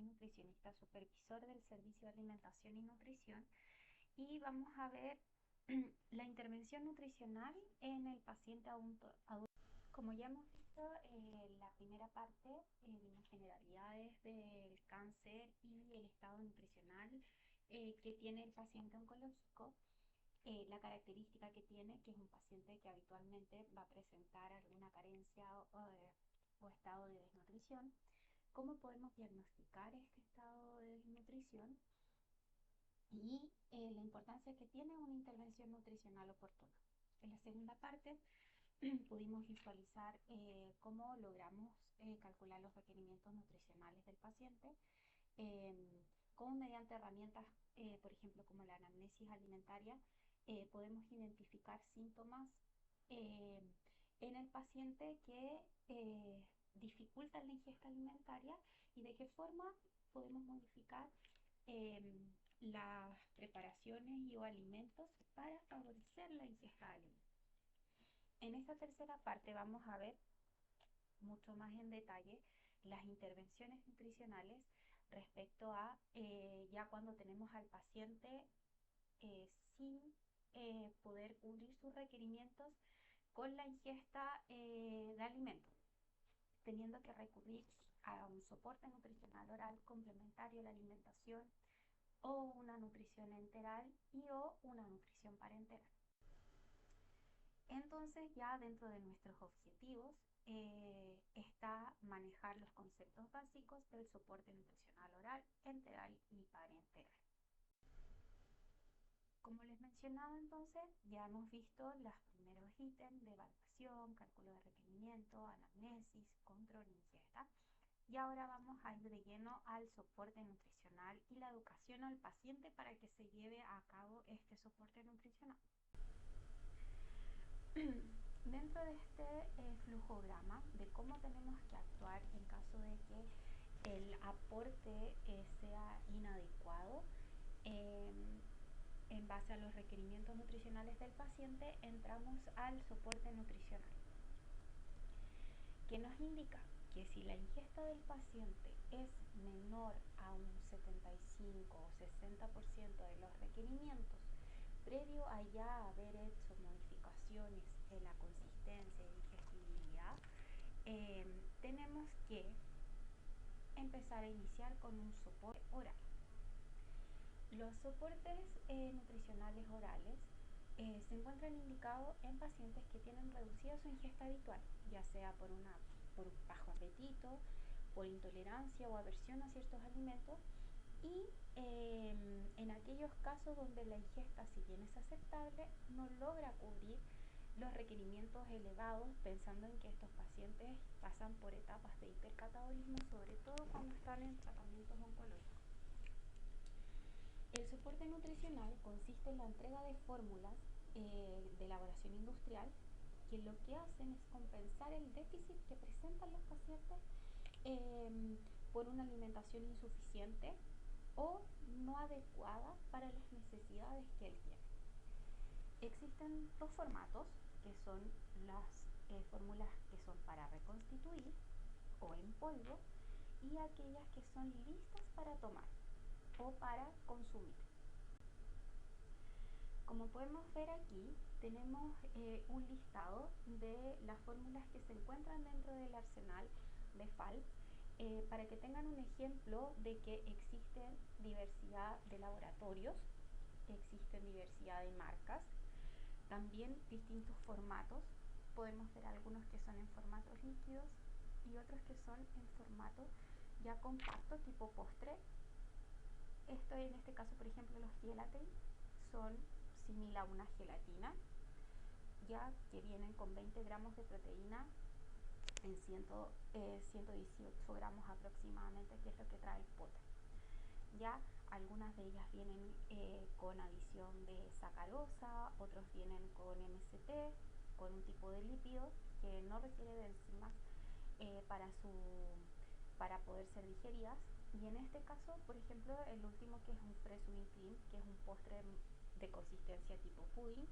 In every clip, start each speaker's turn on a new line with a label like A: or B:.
A: nutricionista supervisor del Servicio de Alimentación y Nutrición y vamos a ver la intervención nutricional en el paciente adulto. Como ya hemos visto en la primera parte, las generalidades del cáncer y el estado nutricional que tiene el paciente oncológico, la característica que tiene, que es un paciente que habitualmente va a presentar alguna carencia o estado de desnutrición. ¿Cómo podemos diagnosticar este estado de desnutrición? Y la importancia que tiene una intervención nutricional oportuna. En la segunda parte pudimos visualizar cómo logramos calcular los requerimientos nutricionales del paciente, cómo mediante herramientas, por ejemplo, como la anamnesis alimentaria, podemos identificar síntomas eh, en el paciente que dificultan la ingesta alimentaria y de qué forma podemos modificar las preparaciones y o alimentos para favorecer la ingesta de alimentos. En esta tercera parte vamos a ver mucho más en detalle las intervenciones nutricionales respecto a ya cuando tenemos al paciente sin poder cubrir sus requerimientos con la ingesta de alimentos, teniendo que recurrir a un soporte nutricional oral complementario a la alimentación o una nutrición enteral y o una nutrición parenteral. Entonces ya dentro de nuestros objetivos está manejar los conceptos básicos del soporte nutricional oral, enteral y parenteral. Como les mencionaba entonces, ya hemos visto los primeros ítems de evaluación, cálculo de requerimiento, anamnesis, control e ingesta. Y ahora vamos a ir de lleno al soporte nutricional y la educación al paciente para que se lleve a cabo este soporte nutricional. Dentro de este flujograma de cómo tenemos que actuar en caso de que el aporte sea inadecuado, en base a los requerimientos nutricionales del paciente, entramos al soporte nutricional, que nos indica que si la ingesta del paciente es menor a un 75 o 60% de los requerimientos, previo a ya haber hecho modificaciones en la consistencia y digestibilidad, tenemos que empezar a iniciar con un soporte oral. Los soportes nutricionales orales se encuentran indicados en pacientes que tienen reducida su ingesta habitual, ya sea por un bajo apetito, por intolerancia o aversión a ciertos alimentos, y en aquellos casos donde la ingesta, si bien es aceptable, no logra cubrir los requerimientos elevados, pensando en que estos pacientes pasan por etapas de hipercatabolismo, sobre todo cuando están en tratamientos oncológicos. El soporte nutricional consiste en la entrega de fórmulas de elaboración industrial que lo que hacen es compensar el déficit que presentan los pacientes por una alimentación insuficiente o no adecuada para las necesidades que él tiene. Existen dos formatos, que son las fórmulas que son para reconstituir o en polvo y aquellas que son listas para tomar o para consumir. Como podemos ver aquí, tenemos un listado de las fórmulas que se encuentran dentro del arsenal de FALS, para que tengan un ejemplo de que existe diversidad de laboratorios, existe diversidad de marcas, también distintos formatos. Podemos ver algunos que son en formatos líquidos y otros que son en formato ya compacto, tipo postre. Esto en este caso, por ejemplo, los gelatin son similar a una gelatina, ya que vienen con 20 gramos de proteína en 118 gramos aproximadamente, que es lo que trae el pote. Ya algunas de ellas vienen con adición de sacarosa, otros vienen con MCT, con un tipo de lípido que no requiere de enzimas para poder ser digeridas. Y en este caso, por ejemplo, el último, que es un fresh whipping cream, que es un postre de consistencia tipo pudding,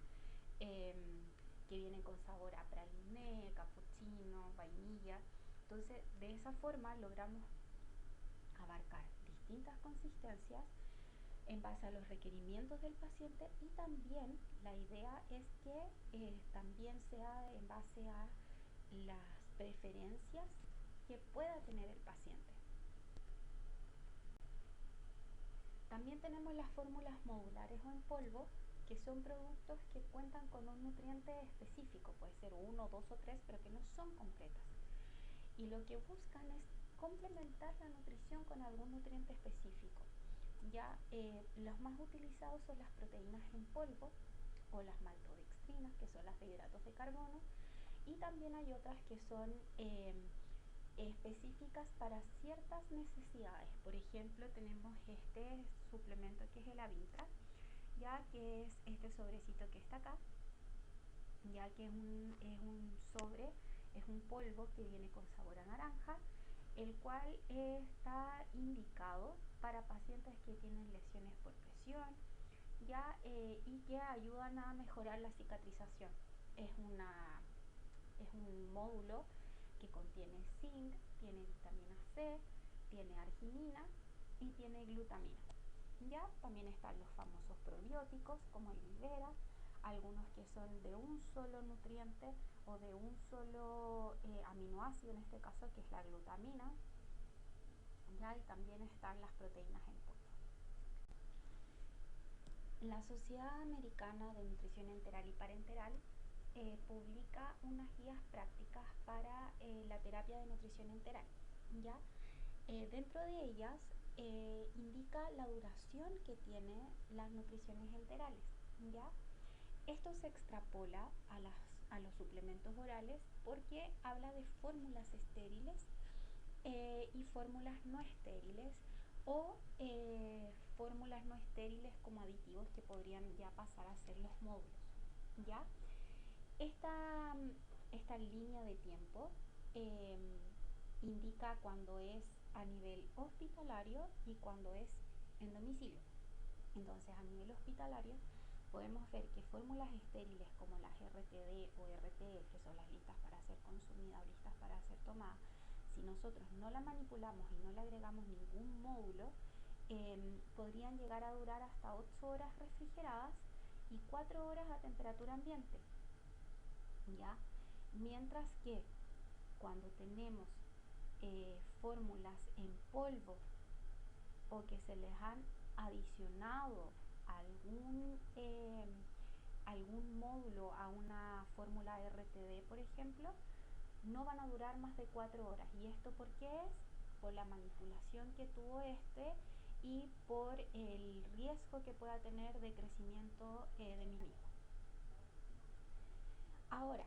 A: que viene con sabor a praliné, cappuccino, vainilla. Entonces, de esa forma logramos abarcar distintas consistencias en base a los requerimientos del paciente, y también la idea es que también sea en base a las preferencias que pueda tener el paciente. También tenemos las fórmulas modulares o en polvo, que son productos que cuentan con un nutriente específico, puede ser 1, 2 o 3, pero que no son completas. Y lo que buscan es complementar la nutrición con algún nutriente específico. Ya los más utilizados son las proteínas en polvo o las maltodextrinas, que son las de hidratos de carbono, y también hay otras que son específicas para ciertas necesidades. Por ejemplo, tenemos este suplemento que es el Avintra, ya que es este sobrecito que está acá, ya que es un polvo que viene con sabor a naranja, el cual está indicado para pacientes que tienen lesiones por presión, ya y que ayudan a mejorar la cicatrización. Es un módulo que contiene zinc, tiene vitamina C, tiene arginina y tiene glutamina. Ya también están los famosos probióticos como el Vivera, algunos que son de un solo nutriente o de un solo aminoácido, en este caso que es la glutamina. Ya, y también están las proteínas en polvo. La Sociedad Americana de Nutrición Enteral y Parenteral publica unas guías prácticas para la terapia de nutrición enteral. ¿Ya? Dentro de ellas indica la duración que tiene las nutriciones enterales. ¿Ya? Esto se extrapola a los suplementos orales porque habla de fórmulas estériles y fórmulas no estériles, o fórmulas no estériles como aditivos que podrían ya pasar a ser los módulos. ¿Ya? Esta línea de tiempo indica cuando es a nivel hospitalario y cuando es en domicilio. Entonces, a nivel hospitalario podemos ver que fórmulas estériles como las RTD o RTE, que son las listas para ser consumidas o listas para ser tomadas, si nosotros no la manipulamos y no le agregamos ningún módulo, podrían llegar a durar hasta 8 horas refrigeradas y 4 horas a temperatura ambiente. ¿Ya? Mientras que cuando tenemos fórmulas en polvo o que se les han adicionado algún módulo a una fórmula RTD, por ejemplo, no van a durar más de 4 horas. ¿Y esto por qué es? Por la manipulación que tuvo y por el riesgo que pueda tener de crecimiento de mi mismo. Ahora,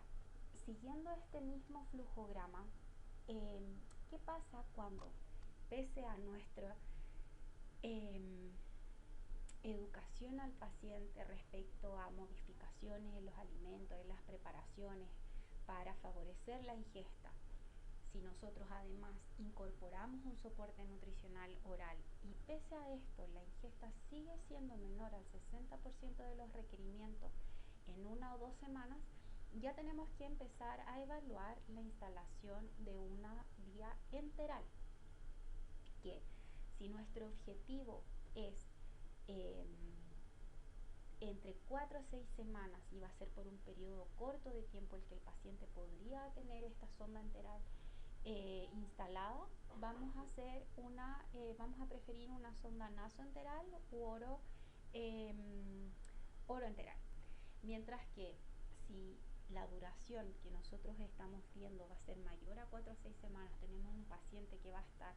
A: siguiendo este mismo flujograma, ¿qué pasa cuando, pese a nuestra educación al paciente respecto a modificaciones en los alimentos, en las preparaciones para favorecer la ingesta, si nosotros además incorporamos un soporte nutricional oral y pese a esto la ingesta sigue siendo menor al 60% de los requerimientos en 1 o 2 semanas, ya tenemos que empezar a evaluar la instalación de una vía enteral, que si nuestro objetivo es entre 4 a 6 semanas y va a ser por un periodo corto de tiempo el que el paciente podría tener esta sonda enteral instalada, vamos a preferir una sonda nasoenteral u oro enteral. Mientras que si la duración que nosotros estamos viendo va a ser mayor a 4 a 6 semanas, tenemos un paciente que va a estar,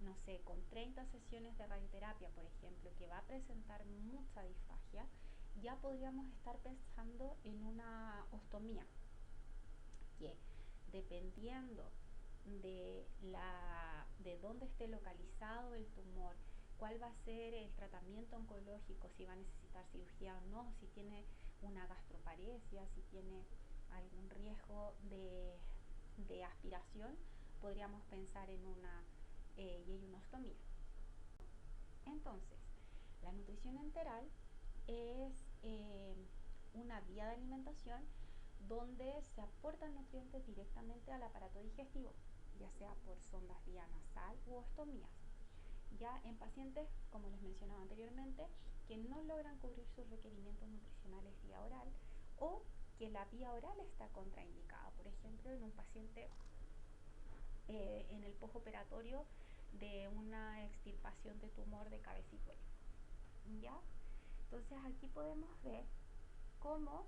A: no sé, con 30 sesiones de radioterapia, por ejemplo, que va a presentar mucha disfagia, ya podríamos estar pensando en una ostomía, que dependiendo de dónde esté localizado el tumor, cuál va a ser el tratamiento oncológico, si va a necesitar cirugía o no, si tiene una gastroparesia, si tiene algún riesgo de aspiración, podríamos pensar en una yeyonostomía. Entonces, la nutrición enteral es una vía de alimentación donde se aportan nutrientes directamente al aparato digestivo, ya sea por sondas vía nasal u ostomías. Ya en pacientes, como les mencionaba anteriormente, que no logran cubrir sus requerimientos nutricionales vía oral o que la vía oral está contraindicada. Por ejemplo, en un paciente en el postoperatorio de una extirpación de tumor de cabeza y cuello. ¿Ya? Entonces aquí podemos ver cómo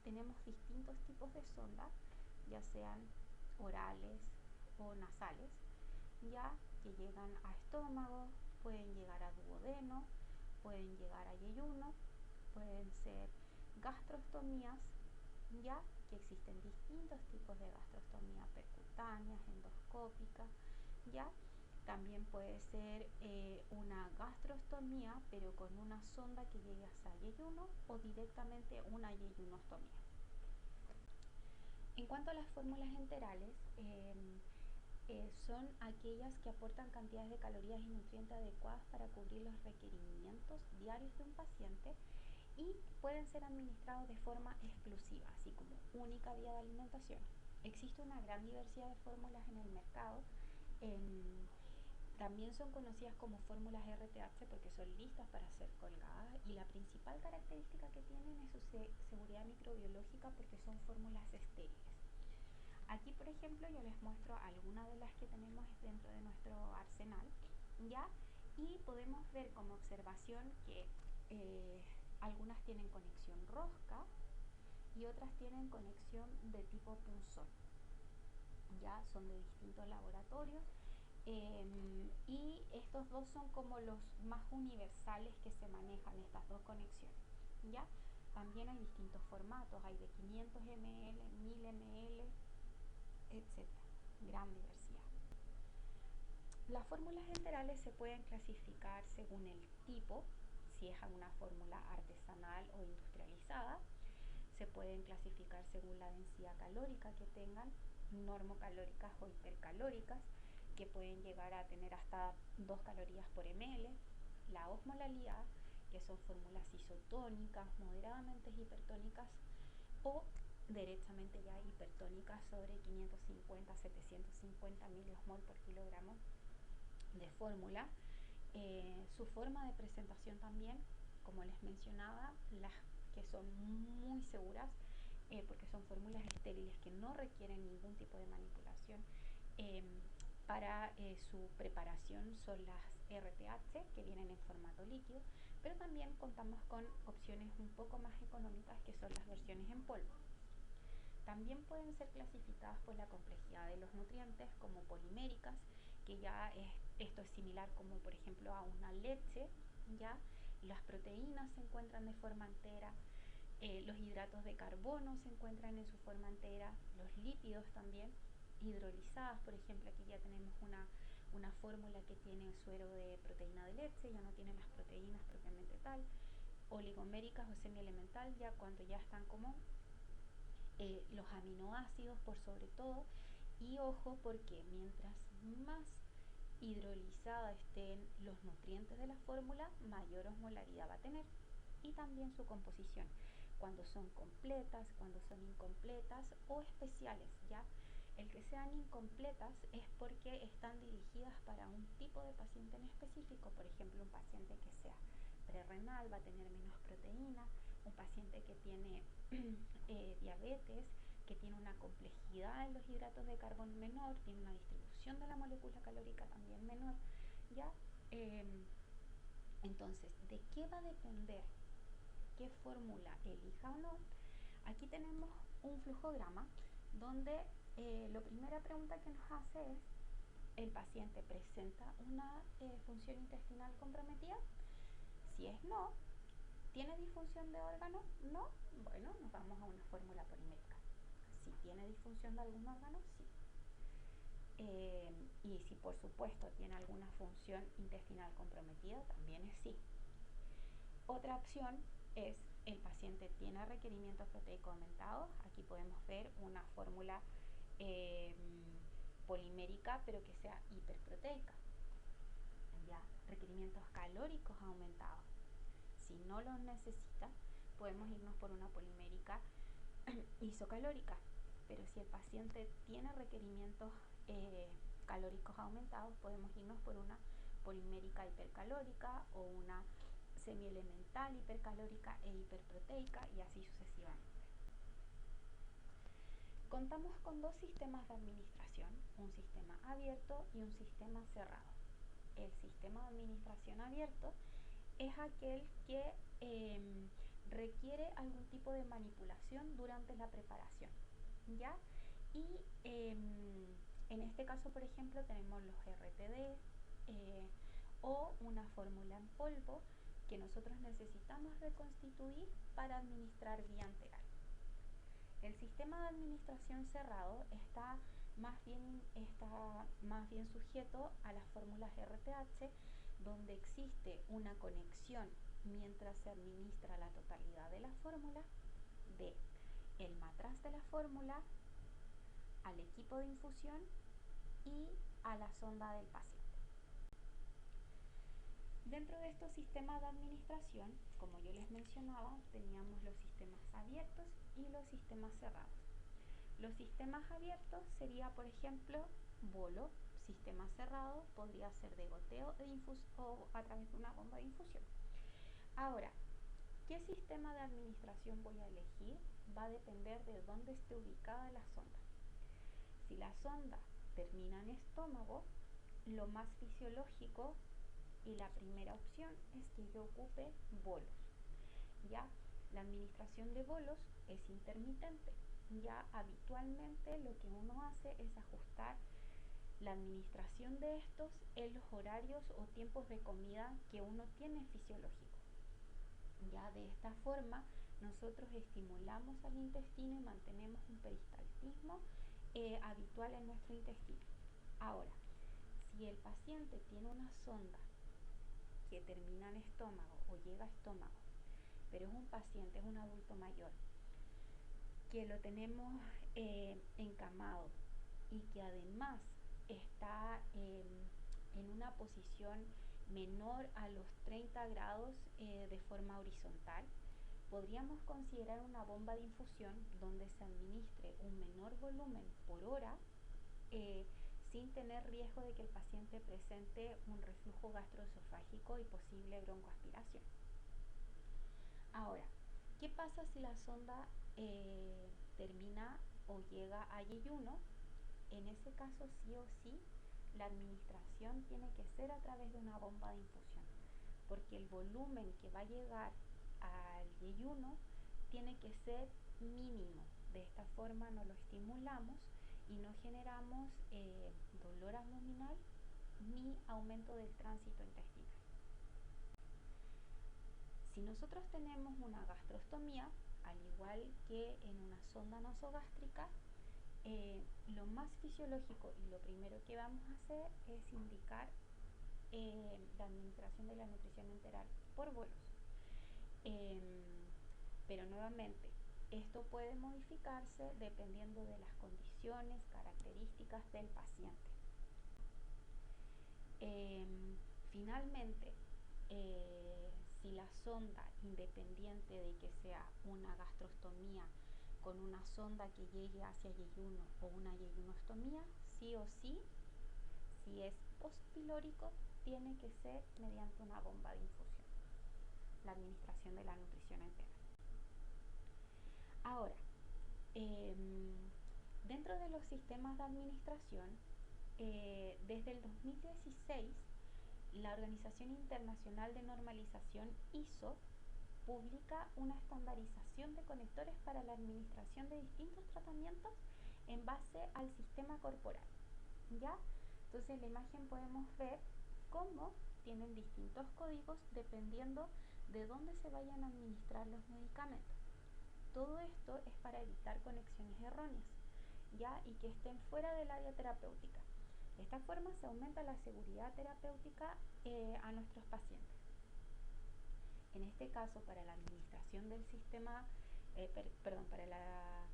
A: tenemos distintos tipos de sondas, ya sean orales o nasales, ya que llegan a estómago, pueden llegar a duodeno, pueden llegar a yeyuno, pueden ser gastrostomías, ya que existen distintos tipos de gastrostomía percutáneas, endoscópicas, ya también puede ser una gastrostomía, pero con una sonda que llegue hasta yeyuno o directamente una yeyunostomía. En cuanto a las fórmulas enterales, son aquellas que aportan cantidades de calorías y nutrientes adecuadas para cubrir los requerimientos diarios de un paciente y pueden ser administrados de forma exclusiva, así como única vía de alimentación. Existe una gran diversidad de fórmulas en el mercado. También son conocidas como fórmulas RTH porque son listas para ser colgadas y la principal característica que tienen es su seguridad microbiológica porque son fórmulas estériles. Aquí, por ejemplo, yo les muestro algunas de las que tenemos dentro de nuestro arsenal, ¿ya? Y podemos ver como observación que algunas tienen conexión rosca y otras tienen conexión de tipo punzón. Ya son de distintos laboratorios y estos dos son como los más universales que se manejan, estas dos conexiones. ¿Ya? También hay distintos formatos, hay de 500 ml, 1000 ml, etc. Gran diversidad. Las fórmulas enterales se pueden clasificar según el tipo, si es una fórmula artesanal o industrializada. Se pueden clasificar según la densidad calórica que tengan, normocalóricas o hipercalóricas, que pueden llegar a tener hasta 2 calorías por ml. La osmolalidad, que son fórmulas isotónicas, moderadamente hipertónicas o derechamente ya hipertónicas sobre 550-750 miliosmol por kilogramo de fórmula. Su forma de presentación también, como les mencionaba, las que son muy seguras porque son fórmulas estériles que no requieren ningún tipo de manipulación. Para su preparación son las RTH que vienen en formato líquido, pero también contamos con opciones un poco más económicas que son las versiones en polvo. También pueden ser clasificadas por la complejidad de los nutrientes como poliméricas, que ya esto es similar como por ejemplo a una leche, ya las proteínas se encuentran de forma entera, los hidratos de carbono se encuentran en su forma entera, los lípidos también, hidrolizadas, por ejemplo aquí ya tenemos una fórmula que tiene suero de proteína de leche, ya no tiene las proteínas propiamente tal, oligoméricas o semielemental, ya cuando ya están como los aminoácidos por sobre todo, y ojo porque mientras más hidrolizada estén los nutrientes de la fórmula, mayor osmolaridad va a tener y también su composición, cuando son completas, cuando son incompletas o especiales, ¿ya? El que sean incompletas es porque están dirigidas para un tipo de paciente en específico, por ejemplo, un paciente que sea prerrenal va a tener menos proteína, un paciente que tiene diabetes, que tiene una complejidad en los hidratos de carbono menor, tiene una distribución de la molécula calórica también menor, ¿ya? Entonces, ¿de qué va a depender qué fórmula elija o no? Aquí tenemos un flujograma donde la primera pregunta que nos hace es, ¿el paciente presenta una función intestinal comprometida? Si es no, ¿tiene disfunción de órgano? No, bueno, nos vamos a una fórmula polimérica. Si tiene disfunción de algún órgano, sí. Y si por supuesto tiene alguna función intestinal comprometida, también es sí. Otra opción es el paciente tiene requerimientos proteicos aumentados. Aquí podemos ver una fórmula polimérica, pero que sea hiperproteica. Ya, requerimientos calóricos aumentados. Si no los necesita, podemos irnos por una polimérica isocalórica. Pero si el paciente tiene requerimientos calóricos aumentados, podemos irnos por una polimérica hipercalórica o una semielemental hipercalórica e hiperproteica y así sucesivamente. Contamos con dos sistemas de administración, un sistema abierto y un sistema cerrado. El sistema de administración abierto es aquel que requiere algún tipo de manipulación durante la preparación, ¿ya? Y en este caso, por ejemplo, tenemos los RTD o una fórmula en polvo que nosotros necesitamos reconstituir para administrar vía enteral. El sistema de administración cerrado está más bien sujeto a las fórmulas RTH, donde existe una conexión mientras se administra la totalidad de la fórmula de el matraz de la fórmula al equipo de infusión y a la sonda del paciente. Dentro de estos sistemas de administración, como yo les mencionaba, teníamos los sistemas abiertos y los sistemas cerrados. Los sistemas abiertos sería, por ejemplo, bolo. Sistema cerrado podría ser de goteo o a través de una bomba de infusión. Ahora, ¿qué sistema de administración voy a elegir? Va a depender de dónde esté ubicada la sonda. Si la sonda termina en estómago, lo más fisiológico y la primera opción es que yo ocupe bolos. Ya la administración de bolos es intermitente. Ya habitualmente lo que uno hace es ajustar la administración de estos en los horarios o tiempos de comida que uno tiene fisiológico. Ya de esta forma nosotros estimulamos al intestino y mantenemos un peristaltismo habitual en nuestro intestino. Ahora, si el paciente tiene una sonda que termina en estómago o llega a estómago, pero es un paciente, es un adulto mayor, que lo tenemos encamado y que además está en una posición menor a los 30 grados de forma horizontal, podríamos considerar una bomba de infusión donde se administre un menor volumen por hora sin tener riesgo de que el paciente presente un reflujo gastroesofágico y posible broncoaspiración. Ahora, ¿qué pasa si la sonda termina o llega a yeyuno? En ese caso, sí o sí, la administración tiene que ser a través de una bomba de infusión, porque el volumen que va a llegar al yeyuno tiene que ser mínimo. De esta forma no lo estimulamos y no generamos dolor abdominal ni aumento del tránsito intestinal. Si nosotros tenemos una gastrostomía, al igual que en una sonda nasogástrica, lo más fisiológico y lo primero que vamos a hacer es indicar la administración de la nutrición enteral por bolos. Pero nuevamente, esto puede modificarse dependiendo de las condiciones, características del paciente. Finalmente, si la sonda, independiente de que sea una gastrostomía con una sonda que llegue hacia yeyuno o una yeyunostomía, sí o sí, si es postpilórico, tiene que ser mediante una bomba de infusión, la administración de la nutrición enteral. Ahora, dentro de los sistemas de administración, desde el 2016, la Organización Internacional de Normalización ISO publica una estandarización de conectores para la administración de distintos tratamientos en base al sistema corporal, ¿ya? Entonces en la imagen podemos ver cómo tienen distintos códigos dependiendo de dónde se vayan a administrar los medicamentos. Todo esto es para evitar conexiones erróneas, ¿ya? Y que estén fuera del área terapéutica. De esta forma se aumenta la seguridad terapéutica a nuestros pacientes. En este caso, para la administración del sistema, para la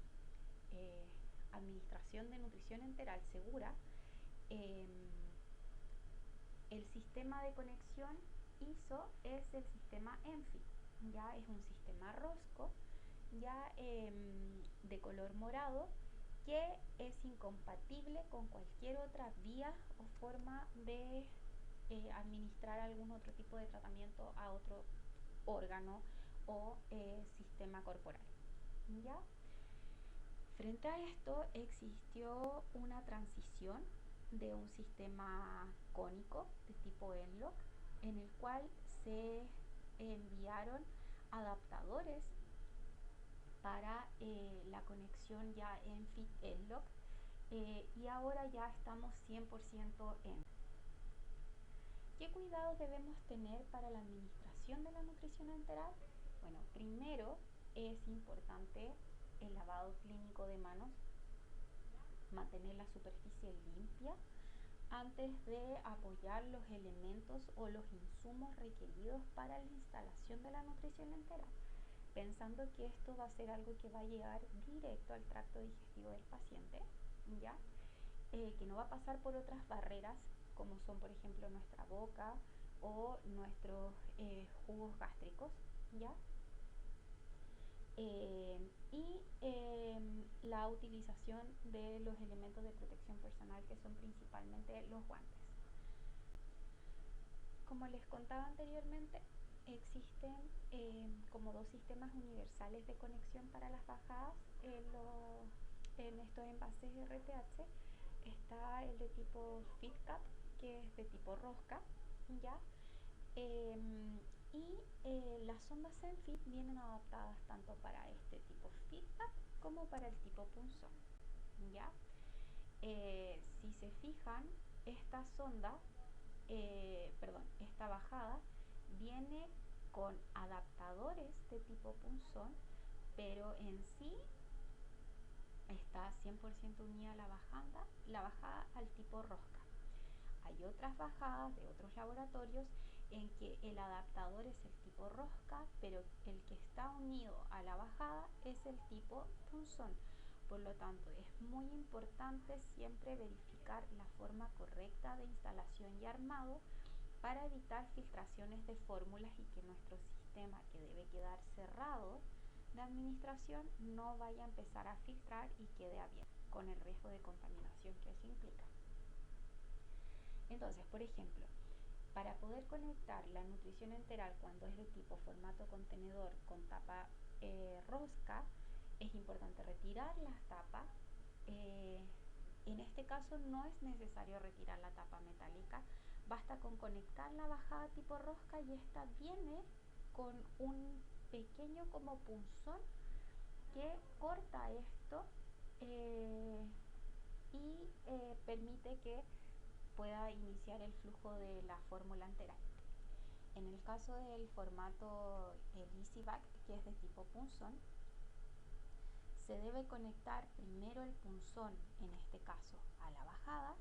A: administración de nutrición enteral segura, el sistema de conexión ISO es el sistema ENFI, ya es un sistema rosco, ya de color morado, que es incompatible con cualquier otra vía o forma de administrar algún otro tipo de tratamiento a otro órgano o sistema corporal. ¿Ya? Frente a esto existió una transición de un sistema cónico de tipo N-LOC en el cual se enviaron adaptadores para la conexión ya en Fit-N-LOC y ahora ya estamos 100% en. ¿Qué cuidados debemos tener para la administración de la nutrición enteral? Bueno, primero es importante el lavado clínico de manos, mantener la superficie limpia antes de apoyar los elementos o los insumos requeridos para la instalación de la nutrición enteral, pensando que esto va a ser algo que va a llegar directo al tracto digestivo del paciente, ¿ya? Que no va a pasar por otras barreras como son por ejemplo nuestra boca o nuestros jugos gástricos, ¿ya? La utilización de los elementos de protección personal que son principalmente los guantes. Como les contaba anteriormente, existen como dos sistemas universales de conexión para las bajadas en estos envases RTH. Está el de tipo FitCap, que es de tipo rosca, ¿ya? Las sondas Zenfit vienen adaptadas tanto para este tipo FitCap como para el tipo punzón, ¿ya? Si se fijan, esta sonda, esta bajada viene con adaptadores de tipo punzón, pero en sí está 100% unida la bajada al tipo rosca. Hay otras bajadas de otros laboratorios en que el adaptador es el tipo rosca, pero el que está unido a la bajada es el tipo punzón. Por lo tanto, es muy importante siempre verificar la forma correcta de instalación y armado para evitar filtraciones de fórmulas y que nuestro sistema, que debe quedar cerrado de administración, no vaya a empezar a filtrar y quede abierto, con el riesgo de contaminación que eso implica. Entonces, por ejemplo, para poder conectar la nutrición enteral cuando es de tipo formato contenedor con tapa rosca, es importante retirar las tapas. En este caso no es necesario retirar la tapa metálica, basta con conectar la bajada tipo rosca y esta viene con un pequeño como punzón que corta esto y permite que pueda iniciar el flujo de la fórmula enteral. En el caso del formato EasyVac, que es de tipo punzón, se debe conectar primero el punzón, en este caso, a la bajada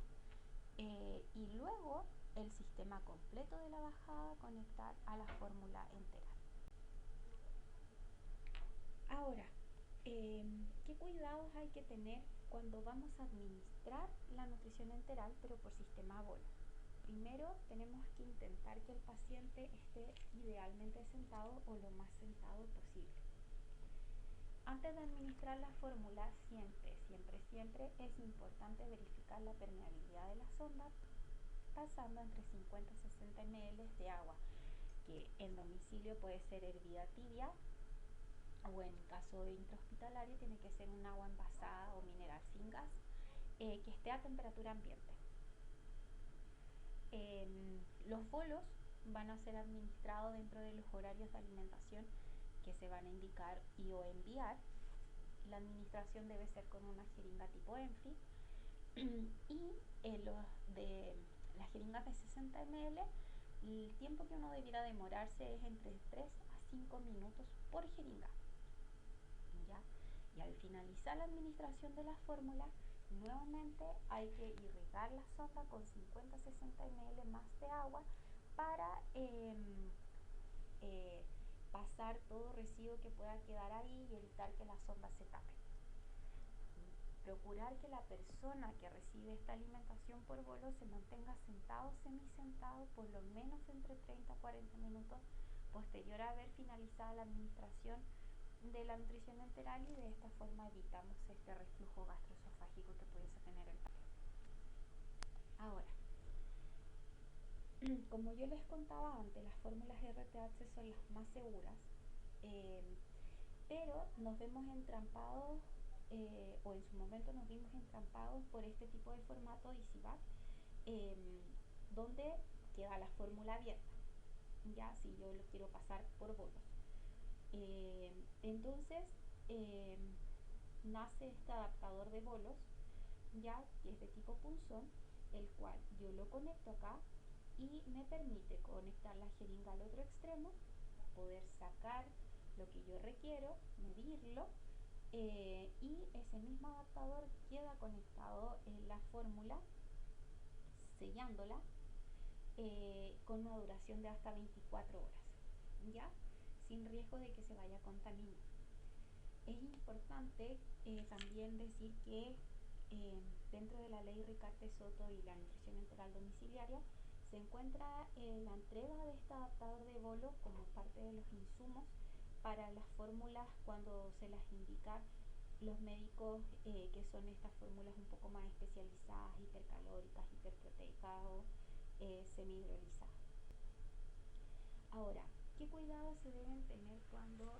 A: y luego el sistema completo de la bajada conectar a la fórmula enteral. Ahora, ¿qué cuidados hay que tener cuando vamos a administrar la nutrición enteral, pero por sistema bola? Primero, tenemos que intentar que el paciente esté idealmente sentado o lo más sentado posible. Antes de administrar la fórmula, siempre es importante verificar la permeabilidad de la sonda, pasando entre 50 y 60 ml de agua, que en domicilio puede ser hervida tibia, o en caso de intrahospitalario tiene que ser un agua envasada o mineral sin gas, que esté a temperatura ambiente. Los bolos van a ser administrados dentro de los horarios de alimentación que se van a indicar y o enviar. La administración debe ser con una jeringa tipo ENFI y las jeringas de 60 ml, el tiempo que uno debiera demorarse es entre 3 a 5 minutos por jeringa, ¿ya? Y al finalizar la administración de la fórmula, nuevamente hay que irrigar la sonda con 50 a 60 ml más de agua para pasar todo residuo que pueda quedar ahí y evitar que la sonda se tape. Procurar que la persona que recibe esta alimentación por bolo se mantenga sentado o semisentado por lo menos entre 30 a 40 minutos posterior a haber finalizado la administración de la nutrición enteral, y de esta forma evitamos este reflujo gastroesofágico que pudiese tener el paciente. Ahora, como yo les contaba antes, las fórmulas RTH son las más seguras, eh, pero nos vemos entrampados, o en su momento nos vimos entrampados por este tipo de formato de ICIVAC, eh, donde queda la fórmula abierta, ya si yo lo quiero pasar por bolos. Entonces, eh, nace este adaptador de bolos, ya que es de tipo punzón, el cual yo lo conecto acá y me permite conectar la jeringa al otro extremo, poder sacar lo que yo requiero, medirlo, y ese mismo adaptador queda conectado en la fórmula, sellándola, con una duración de hasta 24 horas, ¿ya? Sin riesgo de que se vaya a contaminar. Es importante también decir que dentro de la ley Ricarte Soto y la nutrición enteral domiciliaria se encuentra la entrega de este adaptador de bolo como parte de los insumos para las fórmulas cuando se las indica los médicos, que son estas fórmulas un poco más especializadas, hipercalóricas, hiperproteicas o semihidrolizadas. Ahora, ¿qué cuidados se deben tener cuando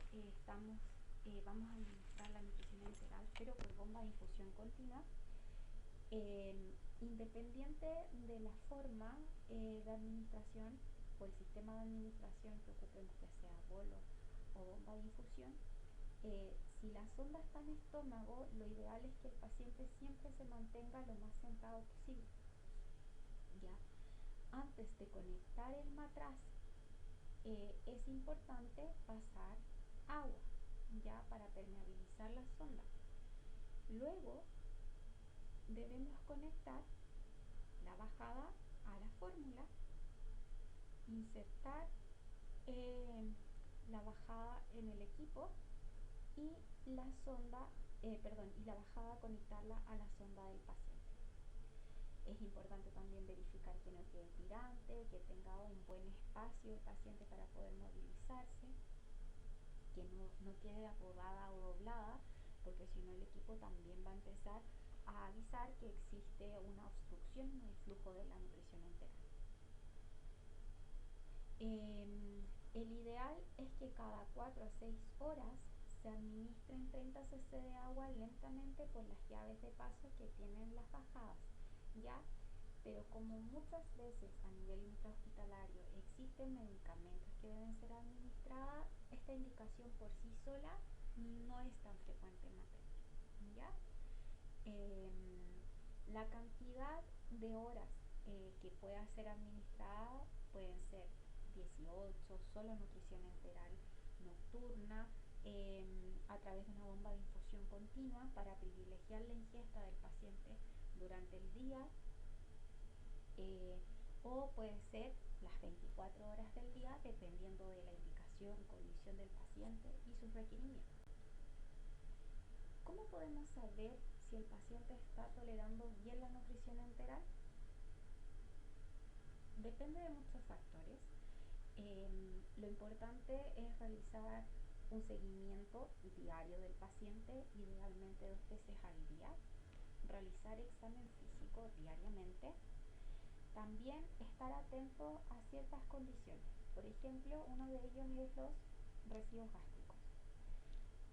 A: vamos a administrar la nutrición enteral, pero por bomba de infusión continua? Independiente de la forma de administración o el sistema de administración que ocupemos, ya sea bolo o bomba de infusión, si la sonda está en estómago, lo ideal es que el paciente siempre se mantenga lo más sentado posible. ¿Ya? Antes de conectar el matraz, es importante pasar agua, ya, para permeabilizar la sonda. Luego debemos conectar la bajada a la fórmula, insertar la bajada en el equipo y la sonda, y la bajada conectarla a la sonda del paciente. Es importante también verificar que no quede tirante, que tenga un buen espacio el paciente para poder movilizarse, que no quede apodada o doblada, porque si no el equipo también va a empezar a avisar que existe una obstrucción en el flujo de la nutrición enteral. El ideal es que cada 4 a 6 horas se administren 30 cc de agua lentamente por las llaves de paso que tienen las bajadas, ¿ya? Pero como muchas veces a nivel intrahospitalario existen medicamentos que deben ser administrados, esta indicación por sí sola no es tan frecuente en materia, ¿ya? La cantidad de horas que pueda ser administrada pueden ser 18, solo nutrición enteral nocturna, a través de una bomba de infusión continua para privilegiar la ingesta del paciente durante el día, o puede ser las 24 horas del día dependiendo de la indicación, condición del paciente y sus requerimientos. ¿Cómo podemos saber si el paciente está tolerando bien la nutrición enteral? Depende de muchos factores. Lo importante es realizar un seguimiento diario del paciente, idealmente 2 veces al día, realizar examen físico diariamente, también estar atento a ciertas condiciones. Por ejemplo, uno de ellos es los residuos gástricos.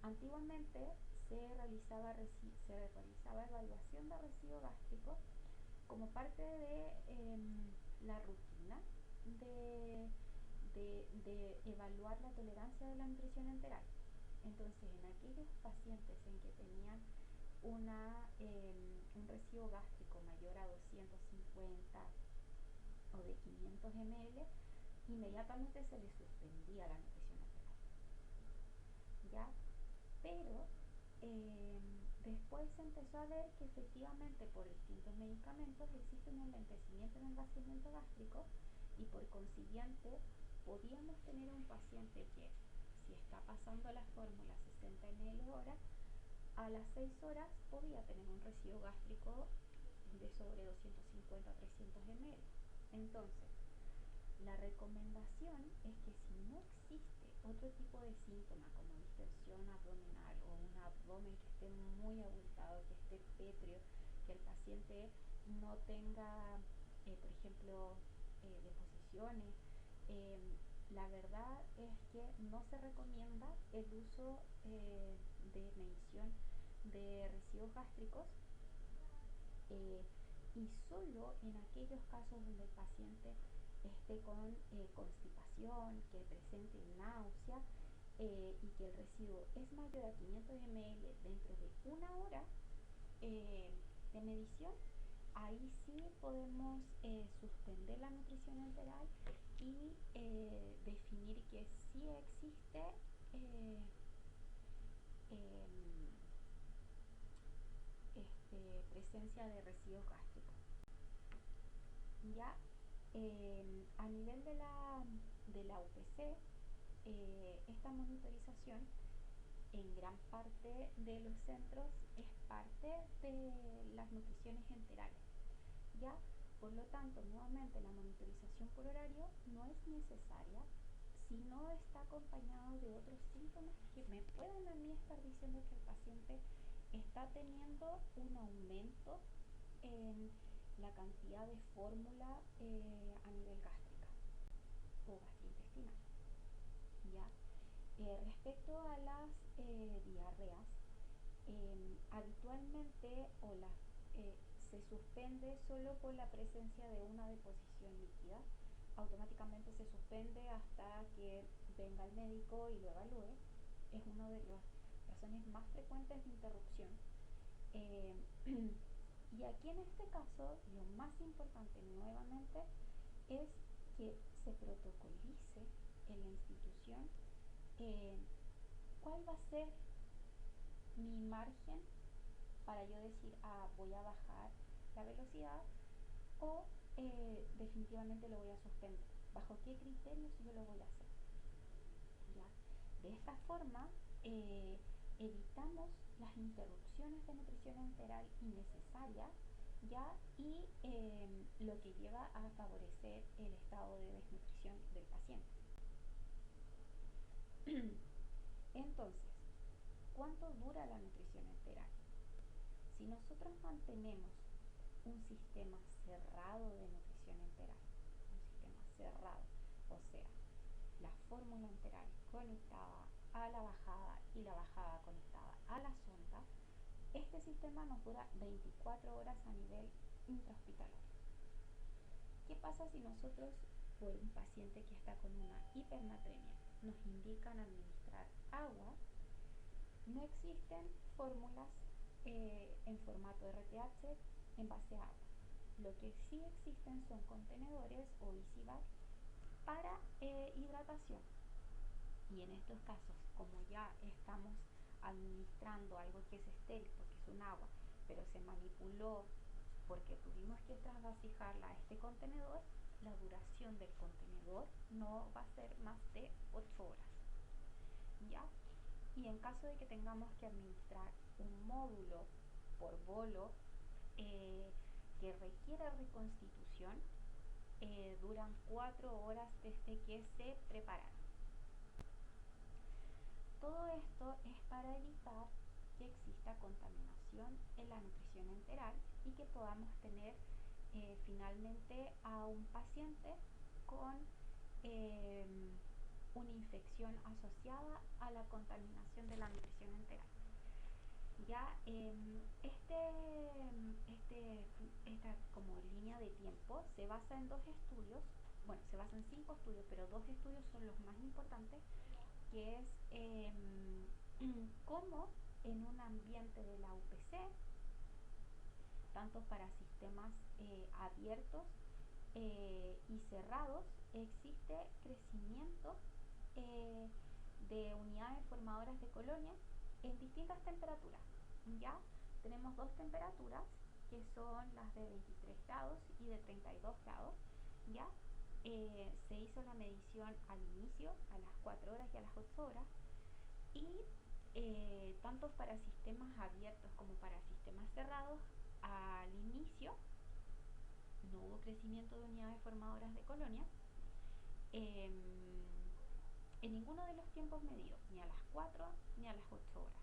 A: Antiguamente se realizaba evaluación de residuo gástrico como parte de la rutina de evaluar la tolerancia de la nutrición enteral. Entonces, en aquellos pacientes en que tenían un residuo gástrico mayor a 250 o de 500 ml, inmediatamente se les suspendía la nutrición enteral, ¿ya? Pero después se empezó a ver que efectivamente por distintos medicamentos existe un enlentecimiento en el vaciamiento gástrico y por consiguiente podíamos tener un paciente que, si está pasando la fórmula 60 ml hora, a las 6 horas podía tener un residuo gástrico de sobre 250 a 300 ml. Entonces, la recomendación es que si no existe otro tipo de síntoma como distensión abdominal o un abdomen que esté muy abultado, que esté pétreo, que el paciente no tenga, por ejemplo, deposición concentraciones. La verdad es que no se recomienda el uso de medición de residuos gástricos, eh, y solo en aquellos casos donde el paciente esté con constipación, que presente náusea, y que el residuo es mayor a 500 ml dentro de una hora de medición, ahí sí podemos suspender la nutrición enteral y definir que sí existe em, presencia de residuos gástricos. Ya a nivel de la UPC, esta monitorización en gran parte de los centros es parte de las nutriciones enterales. ¿Ya? Por lo tanto, nuevamente la monitorización por horario no es necesaria si no está acompañado de otros síntomas que me puedan a mí estar diciendo que el paciente está teniendo un aumento en la cantidad de fórmula a nivel gástrica o gastrointestinal. ¿Ya? Respecto a las diarreas, habitualmente se suspende solo por la presencia de una deposición líquida. Automáticamente se suspende hasta que venga el médico y lo evalúe. Es una de las razones más frecuentes de interrupción. Y aquí en este caso, lo más importante nuevamente es que se protocolice en la institución cuál va a ser mi margen para yo decir, voy a bajar la velocidad o definitivamente lo voy a suspender. ¿Bajo qué criterios yo lo voy a hacer? ¿Ya? De esta forma, evitamos las interrupciones de nutrición enteral innecesarias, ¿ya? Y lo que lleva a favorecer el estado de desnutrición del paciente. Entonces, ¿cuánto dura la nutrición enteral? Si nosotros mantenemos un sistema cerrado de nutrición enteral, un sistema cerrado, o sea, la fórmula enteral conectada a la bajada y la bajada conectada a la sonda, este sistema nos dura 24 horas a nivel intrahospitalario. ¿Qué pasa si nosotros, por un paciente que está con una hipernatremia, nos indican administrar agua? No existen fórmulas en formato RTH en base a agua. Lo que sí existen son contenedores o easy bag para hidratación. Y en estos casos, como ya estamos administrando algo que es estéril porque es un agua, pero se manipuló porque tuvimos que trasvasijarla a este contenedor, la duración del contenedor no va a ser más de 8 horas. ¿Ya? Y en caso de que tengamos que administrar un módulo por bolo que requiera reconstitución, duran 4 horas desde que se prepararon. Todo esto es para evitar que exista contaminación en la nutrición enteral y que podamos tener finalmente a un paciente con una infección asociada a la contaminación de la nutrición enteral. Ya esta como línea de tiempo se basa en dos estudios, bueno, se basa en 5 estudios, pero 2 estudios son los más importantes, que es cómo en un ambiente de la UPC, tanto para sistemas abiertos y cerrados, existe crecimiento de unidades formadoras de colonia en distintas temperaturas. Ya tenemos 2 temperaturas que son las de 23 grados y de 32 grados. Ya se hizo la medición al inicio, a las 4 horas y a las 8 horas, y tanto para sistemas abiertos como para sistemas cerrados, al inicio no hubo crecimiento de unidades formadoras de colonia en ninguno de los tiempos medidos, ni a las 4 ni a las 8 horas.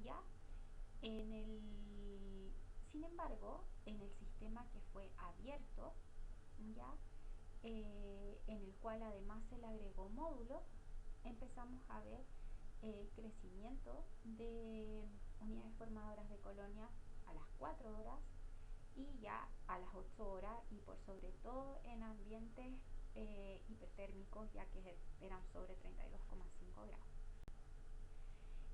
A: ¿Ya? Sin embargo, en el sistema que fue abierto, ¿ya? en el cual además se le agregó módulos, empezamos a ver el crecimiento de unidades formadoras de colonia a las 4 horas y ya a las 8 horas y por sobre todo en ambientes hipertérmicos, ya que eran sobre 32,5 grados.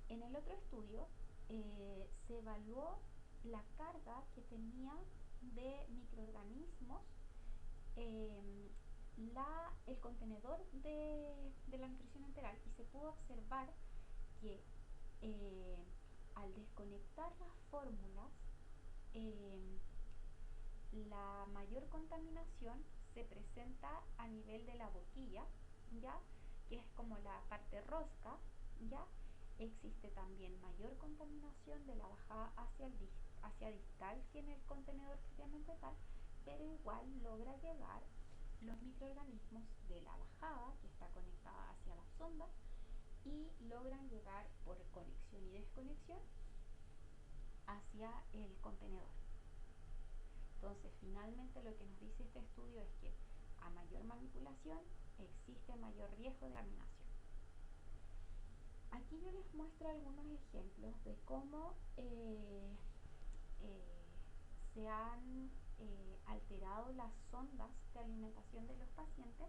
A: En el otro estudio se evaluó la carga que tenía de microorganismos el contenedor de la nutrición enteral y se pudo observar que al desconectar las fórmulas, eh, la mayor contaminación se presenta a nivel de la boquilla, ¿ya? Que es como la parte rosca, ¿ya? Existe también mayor contaminación de la bajada hacia distal que en el contenedor propiamente tal, pero igual logra llegar los microorganismos de la bajada, que está conectada hacia la sonda, y logran llegar por conexión y desconexión hacia el contenedor. Entonces, finalmente lo que nos dice este estudio es que a mayor manipulación existe mayor riesgo de contaminación. Aquí yo les muestro algunos ejemplos de cómo se han alterado las sondas de alimentación de los pacientes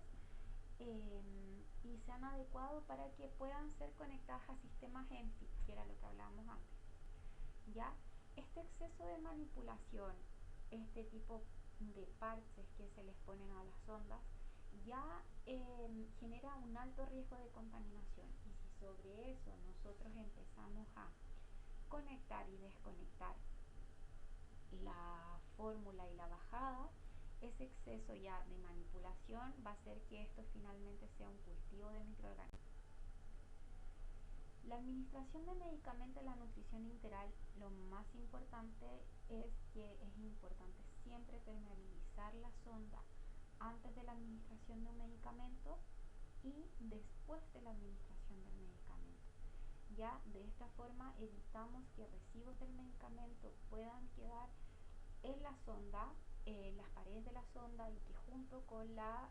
A: y se han adecuado para que puedan ser conectadas a sistemas ENFI, que era lo que hablábamos antes. ¿Ya? Este exceso de manipulación, este tipo de parches que se les ponen a las sondas, ya genera un alto riesgo de contaminación. Y si sobre eso nosotros empezamos a conectar y desconectar la fórmula y la bajada, ese exceso ya de manipulación va a hacer que esto finalmente sea un cultivo de microorganismos. La administración de medicamentos en la nutrición enteral, lo más importante es que es importante siempre permeabilizar la sonda antes de la administración de un medicamento y después de la administración del medicamento. Ya de esta forma evitamos que residuos del medicamento puedan quedar en la sonda, las paredes de la sonda y que junto con la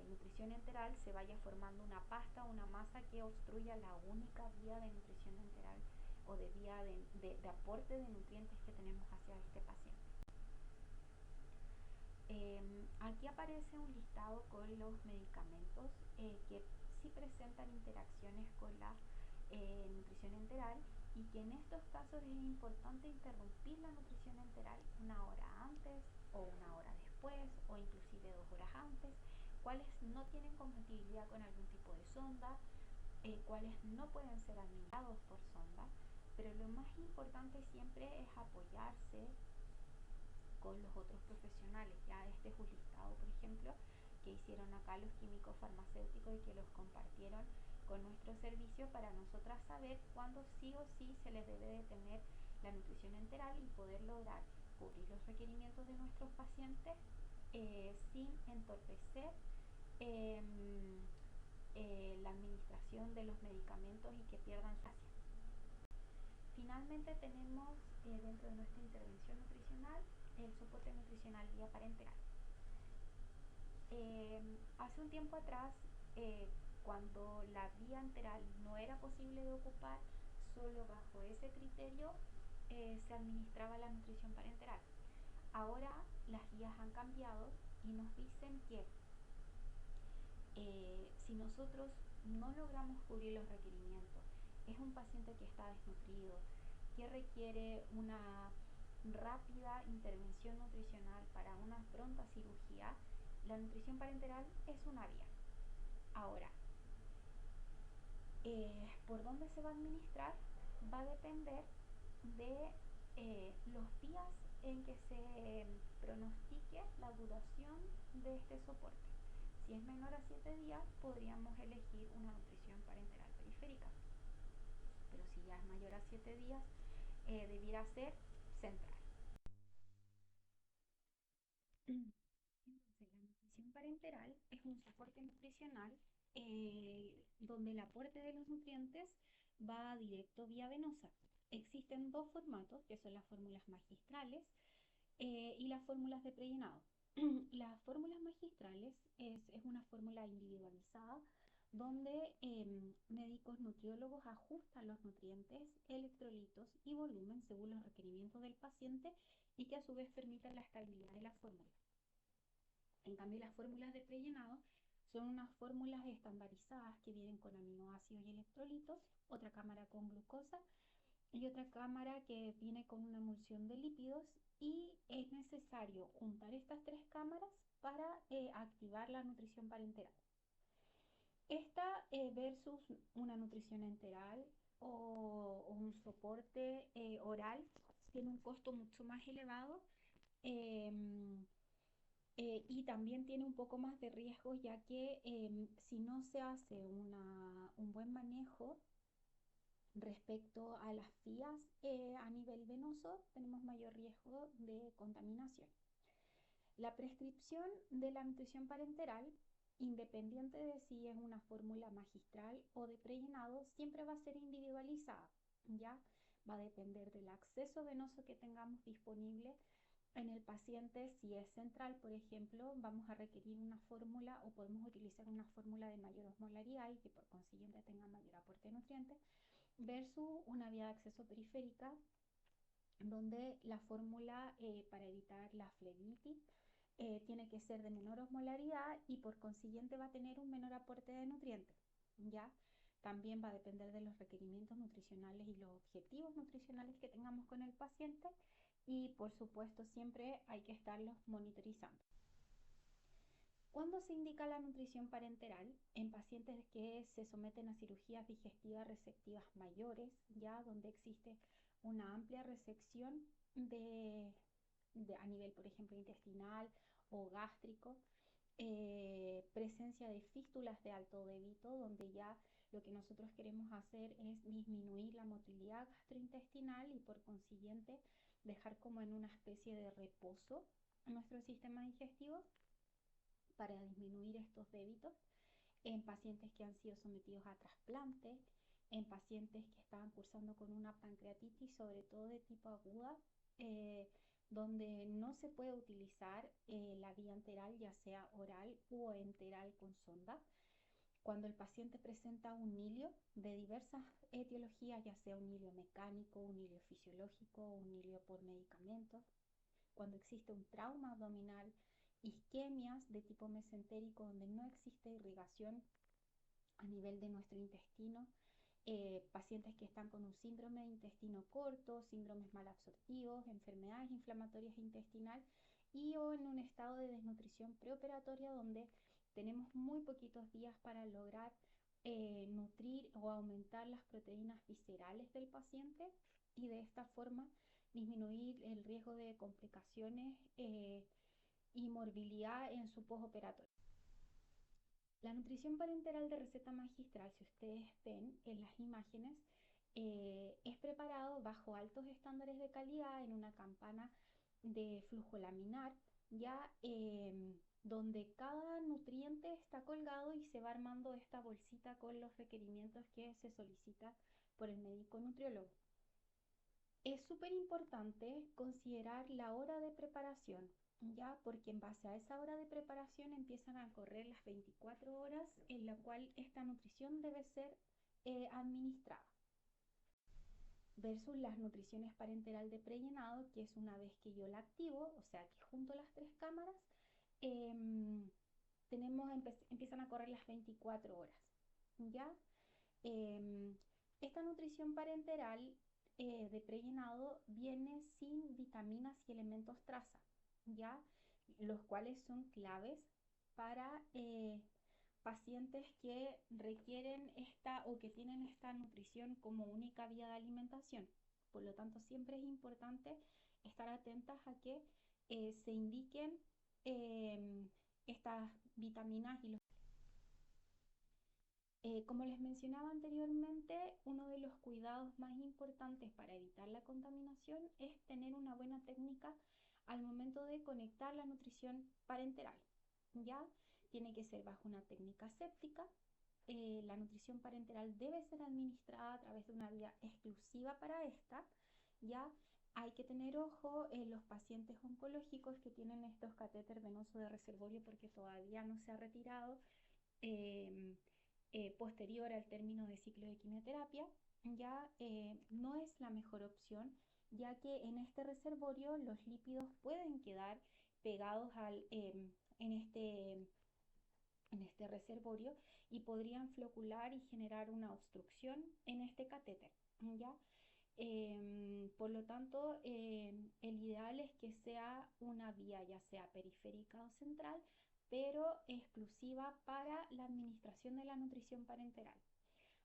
A: nutrición enteral se vaya formando una pasta, una masa que obstruya la única vía de nutrición enteral o de vía de aporte de nutrientes que tenemos hacia este paciente. Aquí aparece un listado con los medicamentos que sí presentan interacciones con la nutrición enteral y que en estos casos es importante interrumpir la nutrición enteral una hora antes o una hora después o inclusive 2 horas antes, cuáles no tienen compatibilidad con algún tipo de sonda, cuáles no pueden ser administrados por sonda, pero lo más importante siempre es apoyarse con los otros profesionales. Ya este es un listado, por ejemplo, que hicieron acá los químicos farmacéuticos y que los compartieron con nuestro servicio para nosotras saber cuándo sí o sí se les debe de tener la nutrición enteral y poder lograr cubrir los requerimientos de nuestros pacientes sin entorpecer la administración de los medicamentos y que pierdan eficacia. Finalmente tenemos dentro de nuestra intervención nutricional el soporte nutricional vía parenteral. Hace un tiempo atrás, cuando la vía enteral no era posible de ocupar, solo bajo ese criterio se administraba la nutrición parenteral. Ahora las guías han cambiado y nos dicen que si nosotros no logramos cubrir los requerimientos, es un paciente que está desnutrido, que requiere una rápida intervención nutricional para una pronta cirugía, la nutrición parenteral es una vía. Ahora, ¿por dónde se va a administrar? Va a depender de los días en que se pronostique la duración de este soporte. Si es menor a 7 días, podríamos elegir una nutrición parenteral periférica. Pero si ya es mayor a 7 días, debiera ser central. Entonces, la nutrición parenteral es un soporte nutricional donde el aporte de los nutrientes va directo vía venosa. Existen dos formatos, que son las fórmulas magistrales y las fórmulas de prellenado. Las fórmulas magistrales es una fórmula individualizada donde médicos nutriólogos ajustan los nutrientes, electrolitos y volumen según los requerimientos del paciente y que a su vez permitan la estabilidad de la fórmula. En cambio, las fórmulas de prellenado son unas fórmulas estandarizadas que vienen con aminoácidos y electrolitos, otra cámara con glucosa y otra cámara que viene con una emulsión de lípidos, y es necesario juntar estas tres cámaras para activar la nutrición parenteral. Esta versus una nutrición enteral o un soporte oral tiene un costo mucho más elevado, eh, y también tiene un poco más de riesgo, ya que si no se hace un buen manejo respecto a las vías a nivel venoso, tenemos mayor riesgo de contaminación. La prescripción de la nutrición parenteral, independiente de si es una fórmula magistral o de prellenado, siempre va a ser individualizada, ¿ya? Va a depender del acceso venoso que tengamos disponible en el paciente. Si es central, por ejemplo, vamos a requerir una fórmula o podemos utilizar una fórmula de mayor osmolaridad y que por consiguiente tenga mayor aporte de nutrientes, versus una vía de acceso periférica, donde la fórmula para evitar la flebitis tiene que ser de menor osmolaridad y por consiguiente va a tener un menor aporte de nutrientes, ¿ya? También va a depender de los requerimientos nutricionales y los objetivos nutricionales que tengamos con el paciente, y por supuesto siempre hay que estarlos monitorizando. ¿Cuándo se indica la nutrición parenteral? En pacientes que se someten a cirugías digestivas resectivas mayores, ya donde existe una amplia resección a nivel, por ejemplo, intestinal o gástrico, presencia de fístulas de alto débito, donde ya lo que nosotros queremos hacer es disminuir la motilidad gastrointestinal y por consiguiente dejar como en una especie de reposo nuestro sistema digestivo para disminuir estos débitos, en pacientes que han sido sometidos a trasplantes, en pacientes que estaban cursando con una pancreatitis, sobre todo de tipo aguda, donde no se puede utilizar la vía enteral, ya sea oral o enteral con sonda. Cuando el paciente presenta un hilio de diversas etiologías, ya sea un hilio mecánico, un hilio fisiológico, un hilio por medicamentos, cuando existe un trauma abdominal, isquemias de tipo mesentérico donde no existe irrigación a nivel de nuestro intestino, pacientes que están con un síndrome de intestino corto, síndromes malabsortivos, enfermedades inflamatorias intestinales y o en un estado de desnutrición preoperatoria donde tenemos muy poquitos días para lograr nutrir o aumentar las proteínas viscerales del paciente y de esta forma disminuir el riesgo de complicaciones y morbilidad en su postoperatorio. La nutrición parenteral de receta magistral, si ustedes ven en las imágenes, es preparado bajo altos estándares de calidad en una campana de flujo laminar, ya donde cada nutriente está colgado y se va armando esta bolsita con los requerimientos que se solicita por el médico nutriólogo. Es súper importante considerar la hora de preparación, ya porque en base a esa hora de preparación empiezan a correr las 24 horas en la cual esta nutrición debe ser administrada, versus las nutriciones parenteral de prellenado, que es una vez que yo la activo, o sea que junto las tres cámaras, em, empiezan a correr las 24 horas, ¿ya? Eh, Esta nutrición parenteral de prellenado viene sin vitaminas y elementos traza, ¿ya? Los cuales son claves para pacientes que requieren esta o que tienen esta nutrición como única vía de alimentación. Por lo tanto, siempre es importante estar atentas a que se indiquen eh, estas vitaminas y los como les mencionaba anteriormente, uno de los cuidados más importantes para evitar la contaminación es tener una buena técnica al momento de conectar la nutrición parenteral. ¿Ya? Tiene que ser bajo una técnica séptica. La nutrición parenteral debe ser administrada a través de una vía exclusiva para esta, ¿ya? Hay que tener ojo en los pacientes oncológicos que tienen estos catéter venoso de reservorio porque todavía no se ha retirado eh, posterior al término de ciclo de quimioterapia. Ya no es la mejor opción, ya que en este reservorio los lípidos pueden quedar pegados en este reservorio y podrían flocular y generar una obstrucción en este catéter. ¿Ya? Por lo tanto, el ideal es que sea una vía ya sea periférica o central, pero exclusiva para la administración de la nutrición parenteral.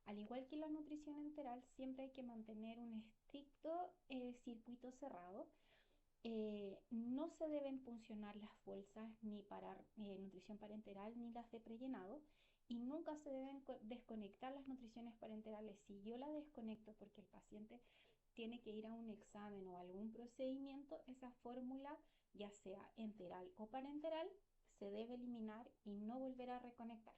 A: Al igual que la nutrición enteral, siempre hay que mantener un estricto circuito cerrado. No se deben funcionar las bolsas ni para nutrición parenteral ni las de prellenado y nunca se deben desconectar las nutriciones parenterales. Si yo la desconecto porque el paciente tiene que ir a un examen o algún procedimiento, esa fórmula, ya sea enteral o parenteral, se debe eliminar y no volver a reconectar.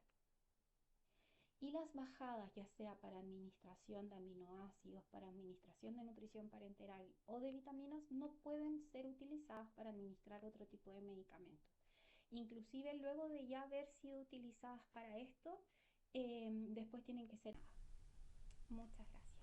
A: Y las bajadas, ya sea para administración de aminoácidos, para administración de nutrición parenteral o de vitaminas, no pueden ser utilizadas para administrar otro tipo de medicamentos. Inclusive luego de ya haber sido utilizadas para esto, después tienen que ser... Muchas gracias.